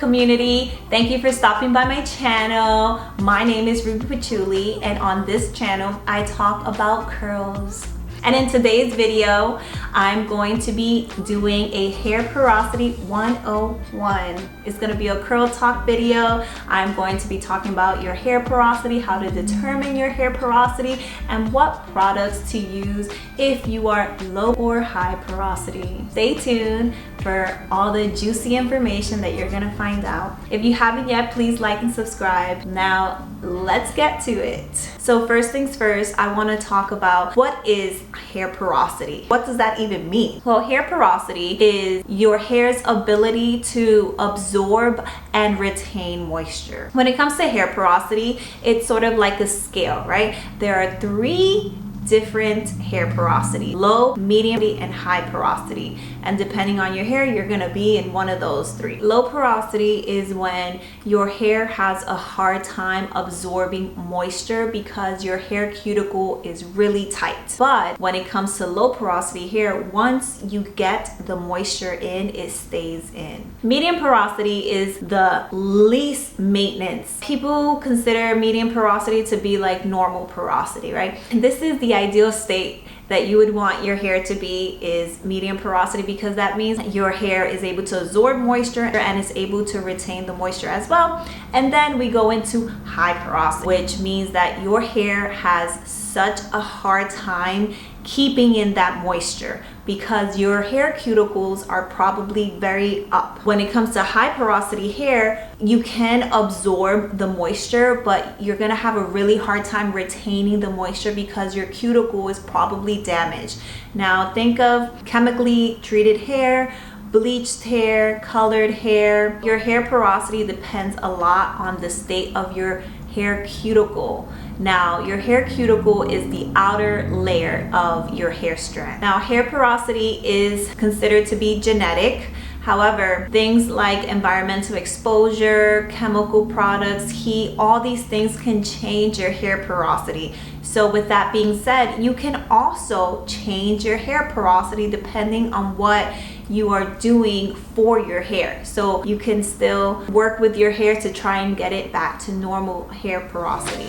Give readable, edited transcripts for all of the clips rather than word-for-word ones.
community. Thank you for stopping by my channel. My name is Ruby Patchouli, and on this channel I talk about curls. And in today's video, I'm going to be doing a hair porosity 101. It's going to be a curl talk video. I'm going to be talking about your hair porosity, how to determine your hair porosity, and what products to use if you are low or high porosity. Stay tuned for all the juicy information that you're going to find out. If you haven't yet, please like and subscribe. Now, let's get to it. So first things first, I want to talk about what is hair porosity. What does that even mean? Well, hair porosity is your hair's ability to absorb and retain moisture. When it comes to hair porosity, it's sort of like a scale, right? There are three different hair porosity: low, medium, and high porosity. And depending on your hair, you're gonna be in one of those three. Low porosity is when your hair has a hard time absorbing moisture because your hair cuticle is really tight. But when it comes to low porosity hair, once you get the moisture in, it stays in. Medium porosity is the least maintenance. People consider medium porosity to be like normal porosity, right? And this is the ideal state that you would want your hair to be, is medium porosity, because that means your hair is able to absorb moisture and is able to retain the moisture as well. And then we go into high porosity, which means that your hair has such a hard time keeping in that moisture because your hair cuticles are probably very up. When it comes to high porosity hair, you can absorb the moisture, but you're gonna have a really hard time retaining the moisture because your cuticle is probably damaged. Now think of chemically treated hair, bleached hair, colored hair. Your hair porosity depends a lot on the state of your hair cuticle. Now, your hair cuticle is the outer layer of your hair strand. Now, hair porosity is considered to be genetic. However, things like environmental exposure, chemical products, heat, all these things can change your hair porosity. So with that being said, you can also change your hair porosity depending on what you are doing for your hair. So you can still work with your hair to try and get it back to normal hair porosity.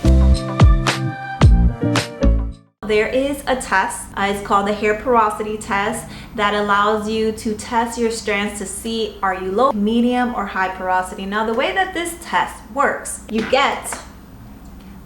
There is a test, it's called the hair porosity test, that allows you to test your strands to see, are you low, medium, or high porosity. Now the way that this test works, you get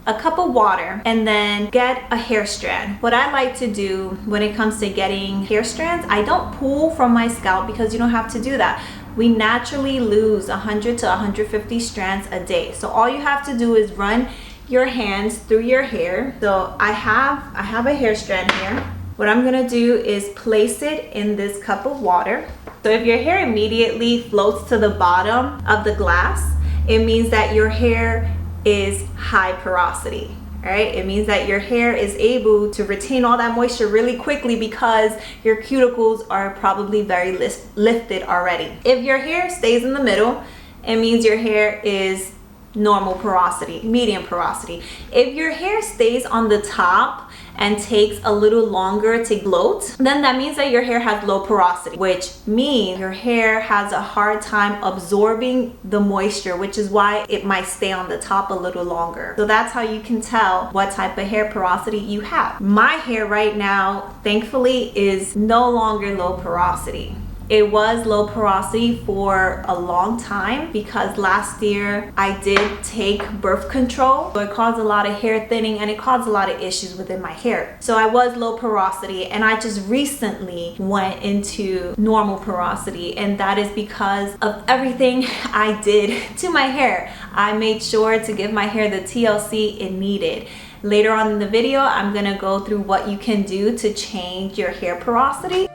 a cup of water and then get a hair strand. What I like to do when it comes to getting hair strands, I don't pull from my scalp because you don't have to do that. We naturally lose 100 to 150 strands a day. So all you have to do is run your hands through your hair. So I have a hair strand here. What I'm gonna do is place it in this cup of water. So if your hair immediately floats to the bottom of the glass, it means that your hair is high porosity. All right, it means that your hair is able to retain all that moisture really quickly because your cuticles are probably very lifted already. If your hair stays in the middle, it means your hair is normal porosity, medium porosity. If your hair stays on the top and takes a little longer to float, then that means that your hair has low porosity, which means your hair has a hard time absorbing the moisture, which is why it might stay on the top a little longer. So that's how you can tell what type of hair porosity you have. My hair right now, thankfully, is no longer low porosity. It was low porosity for a long time because last year I did take birth control. So it caused a lot of hair thinning and it caused a lot of issues within my hair. So I was low porosity and I just recently went into normal porosity, and that is because of everything I did to my hair. I made sure to give my hair the TLC it needed. Later on in the video, I'm gonna go through what you can do to change your hair porosity.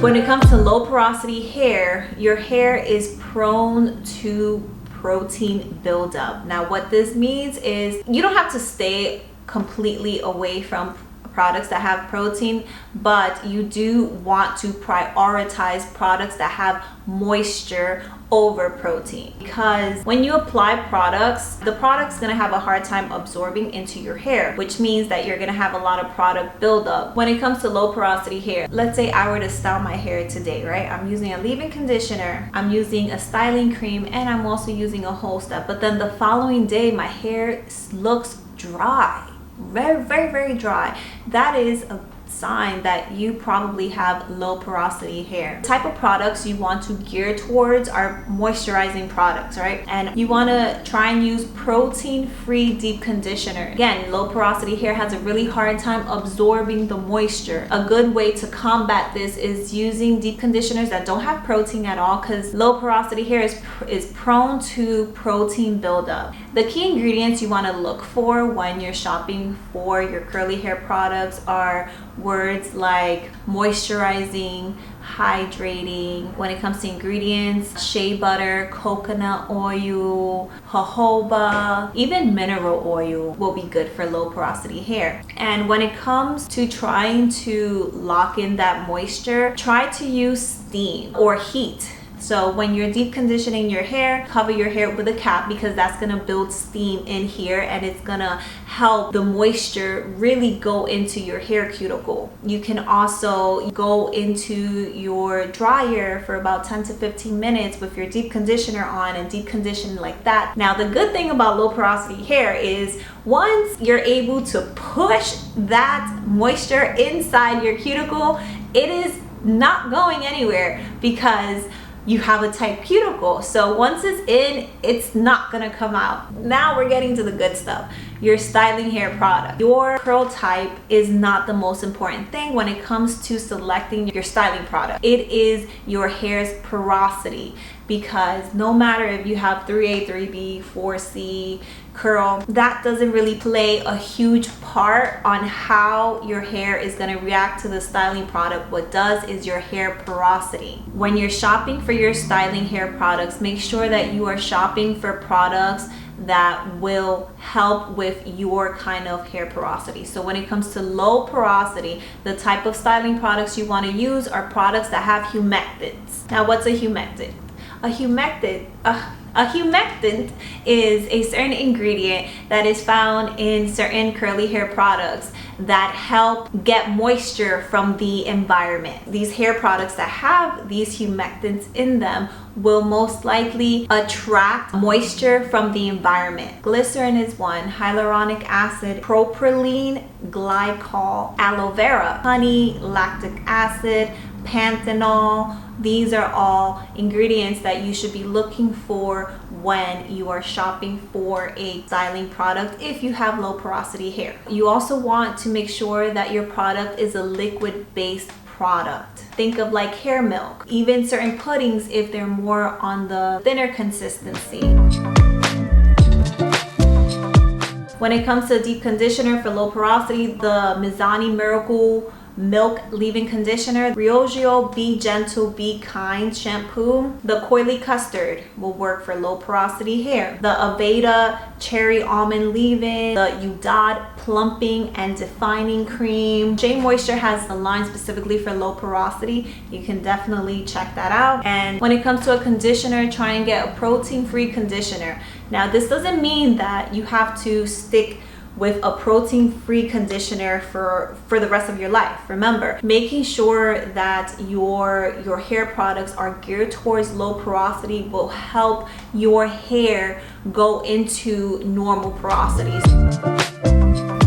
When it comes to low porosity hair, your hair is prone to protein buildup. Now what this means is you don't have to stay completely away from products that have protein, but you do want to prioritize products that have moisture over protein, because when you apply products, the product's gonna have a hard time absorbing into your hair, which means that you're gonna have a lot of product buildup. When it comes to low porosity hair, let's say I were to style my hair today, right? I'm using a leave-in conditioner, I'm using a styling cream, and I'm also using a whole step. But then the following day, my hair looks dry, very dry. That is a sign that you probably have low porosity hair. The type of products you want to gear towards are moisturizing products, right? And you want to try and use protein-free deep conditioner. Again, low porosity hair has a really hard time absorbing the moisture. A good way to combat this is using deep conditioners that don't have protein at all, because low porosity hair is prone to protein buildup. The key ingredients you want to look for when you're shopping for your curly hair products are words like moisturizing, hydrating. When it comes to ingredients, shea butter, coconut oil, jojoba, even mineral oil will be good for low porosity hair. And when it comes to trying to lock in that moisture, try to use steam or heat. So when you're deep conditioning your hair, cover your hair with a cap, because that's gonna build steam in here and it's gonna help the moisture really go into your hair cuticle. You can also go into your dryer for about 10 to 15 minutes with your deep conditioner on and deep condition like that. Now, the good thing about low porosity hair is once you're able to push that moisture inside your cuticle, it is not going anywhere because you have a tight cuticle. So once it's in, it's not gonna come out. Now we're getting to the good stuff. Your styling hair product. Your curl type is not the most important thing when it comes to selecting your styling product. It is your hair's porosity, because no matter if you have 3A, 3B, 4C, curl, that doesn't really play a huge part on how your hair is going to react to the styling product. What does is your hair porosity. When you're shopping for your styling hair products, make sure that you are shopping for products that will help with your kind of hair porosity. So when it comes to low porosity, the type of styling products you want to use are products that have humectants. Now, what's a humectant? A humectant is a certain ingredient that is found in certain curly hair products that help get moisture from the environment. These hair products that have these humectants in them will most likely attract moisture from the environment. Glycerin is one, hyaluronic acid, propylene glycol, aloe vera, honey, lactic acid, panthenol. These are all ingredients that you should be looking for when you are shopping for a styling product if you have low porosity hair. You also want to make sure that your product is a liquid-based product. Think of like hair milk, even certain puddings if they're more on the thinner consistency. When it comes to deep conditioner for low porosity, the Mizani Miracle Milk Leave-In Conditioner, Briogeo Be Gentle Be Kind shampoo, the Coily Custard will work for low porosity hair, the Aveda Cherry Almond Leave-In, the Udad Plumping and Defining Cream. Shea Moisture has the line specifically for low porosity. You can definitely check that out. And when it comes to a conditioner, try and get a protein-free conditioner. Now, this doesn't mean that you have to stick with a protein-free conditioner for the rest of your life. Remember, making sure that your hair products are geared towards low porosity will help your hair go into normal porosities.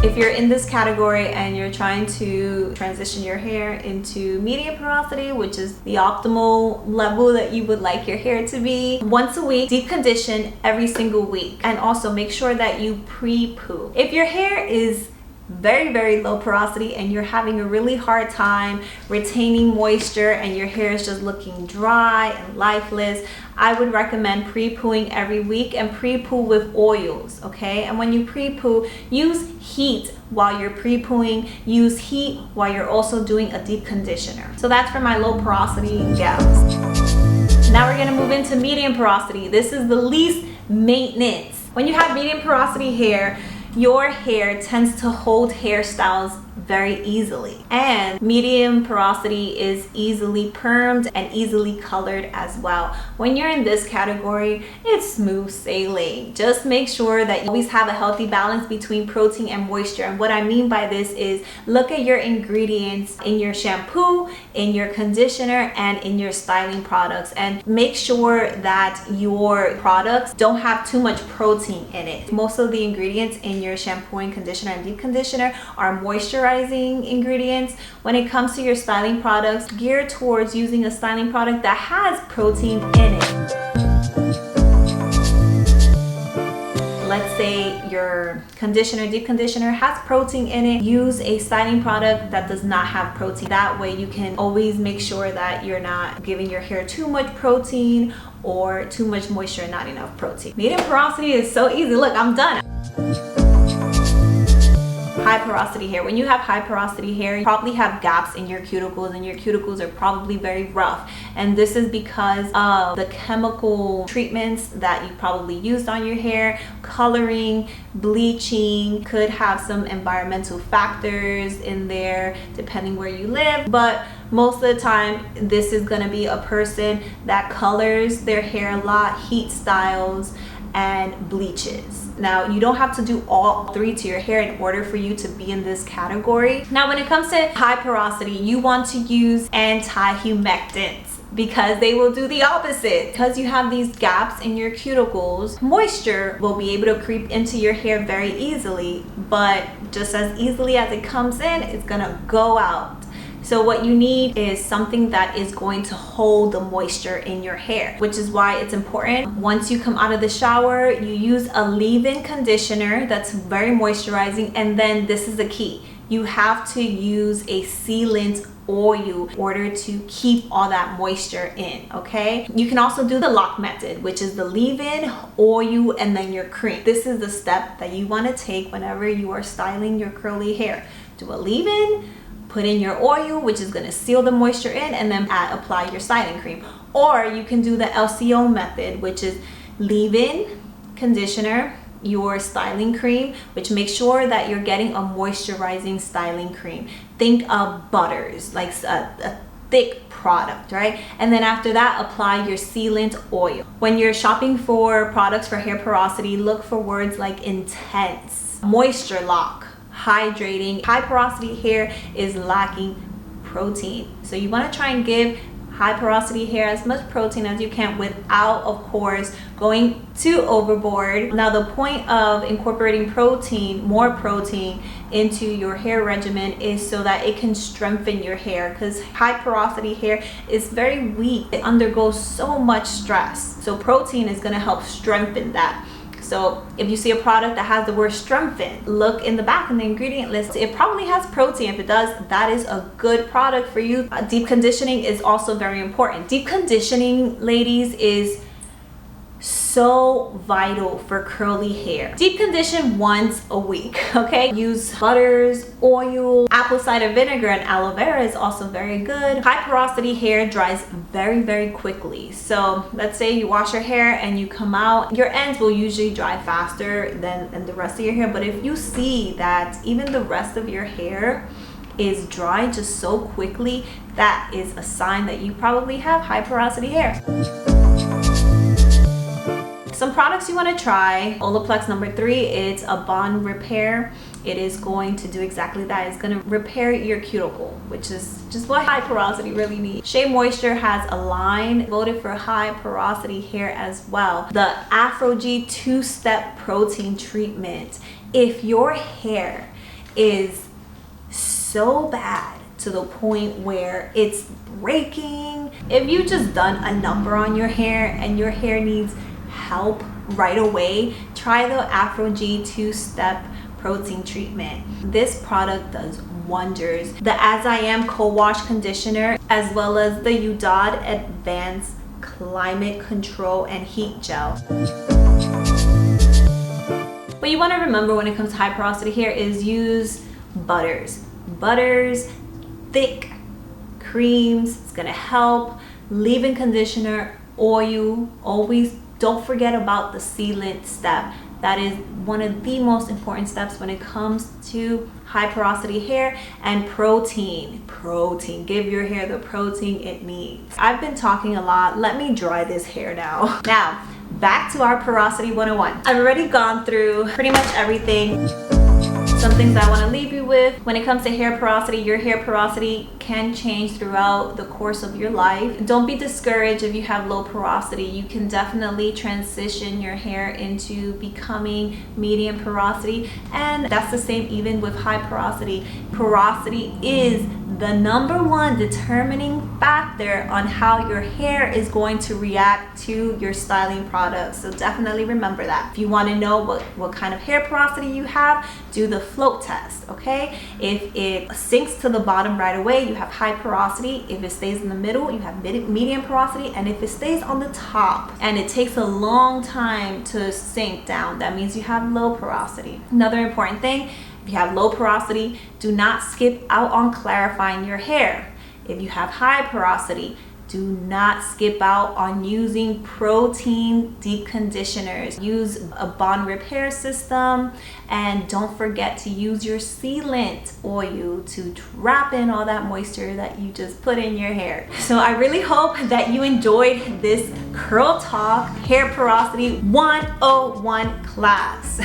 If you're in this category and you're trying to transition your hair into medium porosity, which is the optimal level that you would like your hair to be, once a week, deep condition every single week. And also make sure that you pre-poo. If your hair is very low porosity and you're having a really hard time retaining moisture and your hair is just looking dry and lifeless, I would recommend pre-pooing every week and pre-poo with oils, okay? And when you pre-poo, use heat while you're pre-pooing, use heat while you're also doing a deep conditioner. So that's for my low porosity gals. Now we're gonna move into medium porosity. This is the least maintenance. When you have medium porosity hair, your hair tends to hold hairstyles very easily. And medium porosity is easily permed and easily colored as well. When you're in this category, it's smooth sailing. Just make sure that you always have a healthy balance between protein and moisture. And what I mean by this is look at your ingredients in your shampoo, in your conditioner, and in your styling products, and make sure that your products don't have too much protein in it. Most of the ingredients in your shampoo and conditioner and deep conditioner are moisturizing ingredients. When it comes to your styling products, gear towards using a styling product that has protein in it. Let's say your conditioner, deep conditioner, has protein in it. Use a styling product that does not have protein. That way you can always make sure that you're not giving your hair too much protein or too much moisture and not enough protein. Medium porosity is so easy. Look, I'm done. High porosity hair. When you have high porosity hair, you probably have gaps in your cuticles, and your cuticles are probably very rough. And this is because of the chemical treatments that you probably used on your hair. Coloring, bleaching, could have some environmental factors in there depending where you live. But most of the time, this is gonna be a person that colors their hair a lot, heat styles, and bleaches. Now, you don't have to do all three to your hair in order for you to be in this category. Now, when it comes to high porosity, you want to use anti-humectants because they will do the opposite. Because you have these gaps in your cuticles, moisture will be able to creep into your hair very easily, but just as easily as it comes in, it's gonna go out. So what you need is something that is going to hold the moisture in your hair, which is why it's important. Once you come out of the shower, you use a leave-in conditioner that's very moisturizing, and then this is the key. You have to use a sealant oil in order to keep all that moisture in, okay? You can also do the lock method, which is the leave-in, oil, and then your cream. This is the step that you want to take whenever you are styling your curly hair. Do a leave-in, put in your oil, which is going to seal the moisture in, and then apply your styling cream. Or you can do the LCO method, which is leave-in, conditioner, your styling cream, which makes sure that you're getting a moisturizing styling cream. Think of butters, like a thick product, right? And then after that, apply your sealant oil. When you're shopping for products for hair porosity, look for words like intense, moisture lock, hydrating. High porosity hair is lacking protein, so you want to try and give high porosity hair as much protein as you can without, of course, going too overboard. Now, the point of incorporating protein, more protein, into your hair regimen is so that it can strengthen your hair, because high porosity hair is very weak. It undergoes so much stress, so protein is going to help strengthen that. So if you see a product that has the word strengthen, look in the back in the ingredient list. It probably has protein. If it does, that is a good product for you. Deep conditioning is also very important. Deep conditioning, ladies, is so vital for curly hair. Deep condition once a week, okay? Use butters, oil, apple cider vinegar, and aloe vera is also very good. High porosity hair dries very, very quickly. So let's say you wash your hair and you come out, your ends will usually dry faster than the rest of your hair. But if you see that even the rest of your hair is dry just so quickly, that is a sign that you probably have high porosity hair. Some products you want to try. Olaplex number 3, it's a bond repair. It is going to do exactly that. It's going to repair your cuticle, which is just what high porosity really needs. Shea Moisture has a line voted for high porosity hair as well. The Afro-G 2-step protein treatment. If your hair is so bad to the point where it's breaking, if you just done a number on your hair and your hair needs help right away, try the Afro-G 2-step protein treatment. This product does wonders. The As I Am co-wash conditioner, as well as the Udod Advanced Climate Control and Heat Gel. What you want to remember when it comes to high porosity hair is use butters, thick creams. It's gonna help. Leave-in conditioner, oil. Always don't forget about the sealant step. That is one of the most important steps when it comes to high porosity hair and protein. Give your hair the protein it needs. I've been talking a lot. Let me dry this hair now. Now, back to our porosity 101. I've already gone through pretty much everything. Some things I want to leave you with. When it comes to hair porosity, your hair porosity can change throughout the course of your life. Don't be discouraged if you have low porosity. You can definitely transition your hair into becoming medium porosity, and that's the same even with high porosity. Porosity is the #1 determining factor on how your hair is going to react to your styling products. So definitely remember that. If you want to know what kind of hair porosity you have, do the float test, okay? If it sinks to the bottom right away, you have high porosity. If it stays in the middle, you have medium porosity. And if it stays on the top and it takes a long time to sink down, that means you have low porosity. Another important thing, if you have low porosity, do not skip out on clarifying your hair. If you have high porosity, do not skip out on using protein deep conditioners. Use a bond repair system, and don't forget to use your sealant oil to trap in all that moisture that you just put in your hair. So I really hope that you enjoyed this Curl Talk Hair Porosity 101 class.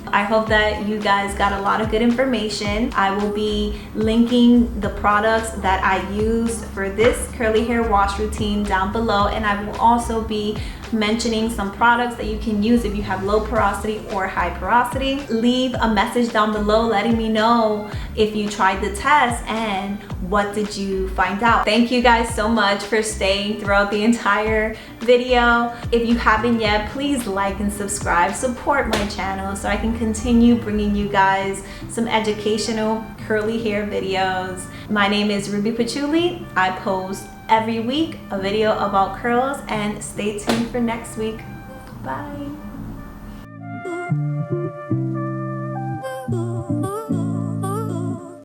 I hope that you guys got a lot of good information. I will be linking the products that I use for this curly hair wash routine down below, and I will also be mentioning some products that you can use if you have low porosity or high porosity. Leave a message down below letting me know if you tried the test and what did you find out. Thank you guys so much for staying throughout the entire video. If you haven't yet, please like and subscribe. Support my channel so I can continue bringing you guys some educational curly hair videos. My name is Ruby Patchouli. I post every week a video about curls, and stay tuned for next week. Bye.